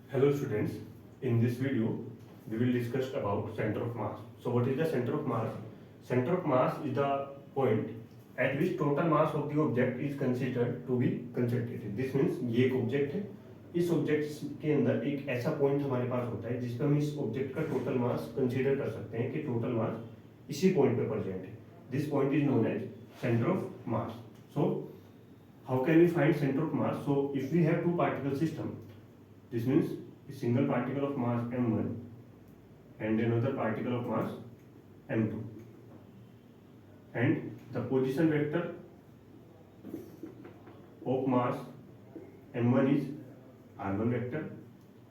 Hello students, in this video we will discuss about center of mass. So what is the center of mass? Center of mass is the point at which total mass of the object is considered to be concentrated. This means ये एक object है, इस object के अंदर एक ऐसा point हमारे पास होता है जिस पर हम इस object का total mass consider कर सकते हैं कि total mass इसी point पे present है. This point is known as center of mass. So how can we find center of mass? So if we have two particle system, this means a single particle of mass m1 and another particle of mass m2, and the position vector of mass m1 is r1 vector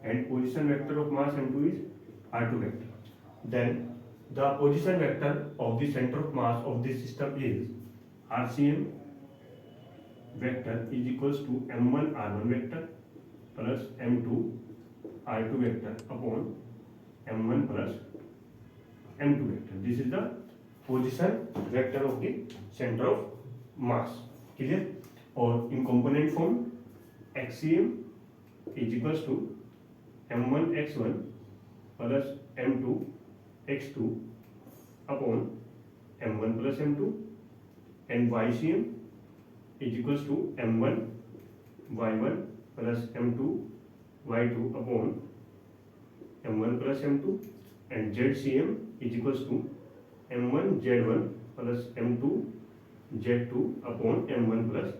and position vector of mass m2 is r2 vector. Then the position vector of the center of mass of this system is rcm vector is equals to m1 r1 vector plus m2 r2 vector upon m1 plus m2 vector. This is the position vector of the center of mass. Clear? और in component form xcm is equals to m1 x1 plus m2 x2 upon m1 plus m2, and ycm is equals to m1 y1 plus m2 y2 upon m1 plus m2, and zcm is equals to m1 z1 plus m2 z2 upon m1 plus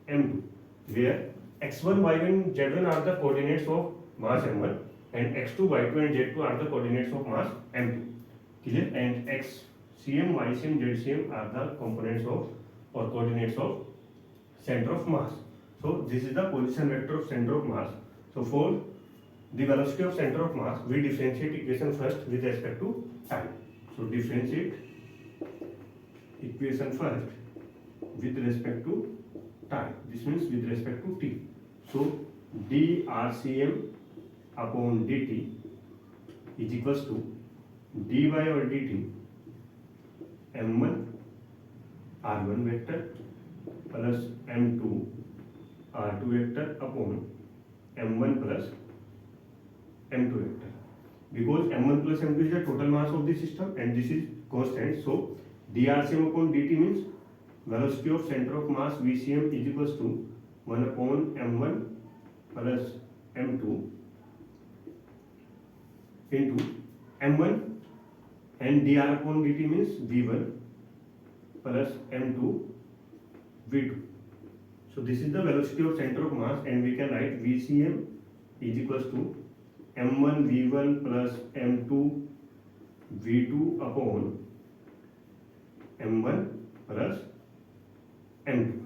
m2, where x1 y1 z1 are the coordinates of mass m1 and x2 y2 and z2 are the coordinates of mass m2. Clear? And xcm ycm zcm are the components of or coordinates of center of mass. So this is the position vector of center of mass. So for the velocity of center of mass, we differentiate equation first with respect to time. So differentiate equation first with respect to time. This means with respect to t. So drcm upon dt is equals to dy or dt m1 r1 vector plus m2 r2 vector upon m1 plus m2 vector. Because m1 plus m2 is the total mass of the system and this is constant, so drcm upon dt means velocity of center of mass vcm is equals to 1 upon m1 plus m2 into m1, and dr upon dt means v1 plus m2 v2. So this is the velocity of center of mass, and we can write vcm is equals to m1 v1 plus m2 v2 upon m1 plus m2.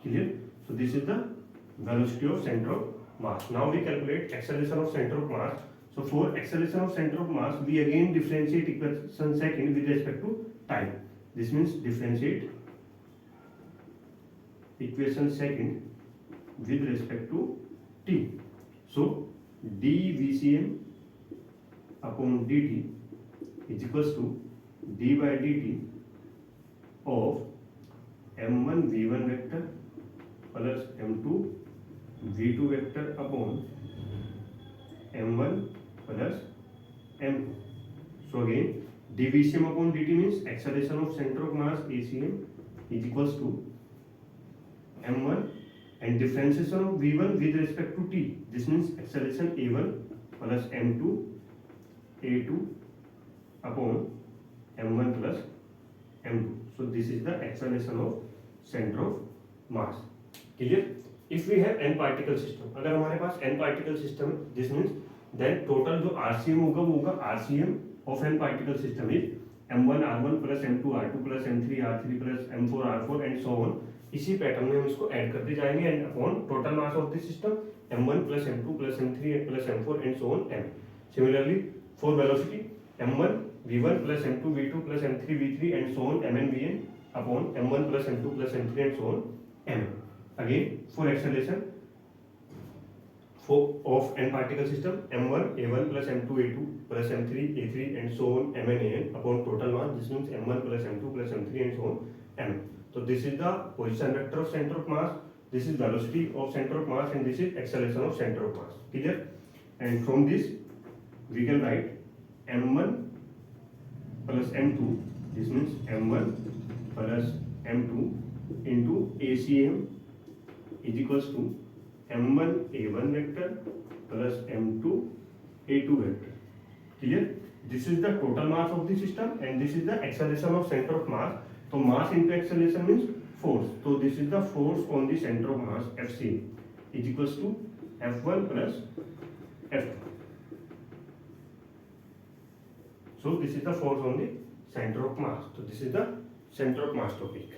Clear? So this is the velocity of center of mass. Now we calculate acceleration of center of mass. So for acceleration of center of mass, we again differentiate equation second with respect to time. This means differentiate equation second with respect to t. So dvcm upon dt is equals to d by dt of m1 v1 vector plus m2 v2 vector upon m1 plus m2. So again dvcm upon dt means acceleration of center of mass acm is equals to m1 and differentiation of v1 with respect to t. This means acceleration a1 plus m2 a2 upon m1 plus m2. So this is the acceleration of center of mass. Clear? If we have n particle system, अगर हमारे पास n particle system, this means then total जो RCM होगा वो होगा RCM of n particle system is m1 r1 plus m2 r2 plus m3 r3 plus m4 r4 and so on. इसी pattern में हम इसको ऐड करते जाएंगे and upon total mass of the system m1 plus m2 plus m3 plus m4 and so on m. Similarly for velocity m1 v1 plus m2 v2 plus m3 v3 and so on mn vn upon m1 plus m2 plus m3 and so on m. Again for acceleration of n particle system m1 a1 plus m2 a2 plus m3 a3 and so on mn an upon total mass. This means m1 plus m2 plus m3 and so on m. So this is the position vector of center of mass this is velocity of center of mass and this is acceleration of center of mass. Clear? And from this we can write m1 plus m2. This means m1 plus m2 into ACM is equals to m1 a1 vector plus m2 a2 vector. Clear? This is the total mass of the system and this is the acceleration of center of mass. So mass into acceleration means force. So this is the force on the center of mass Fc is equals to F1 plus F2. So this is the force on the center of mass. So this is the center of mass topic.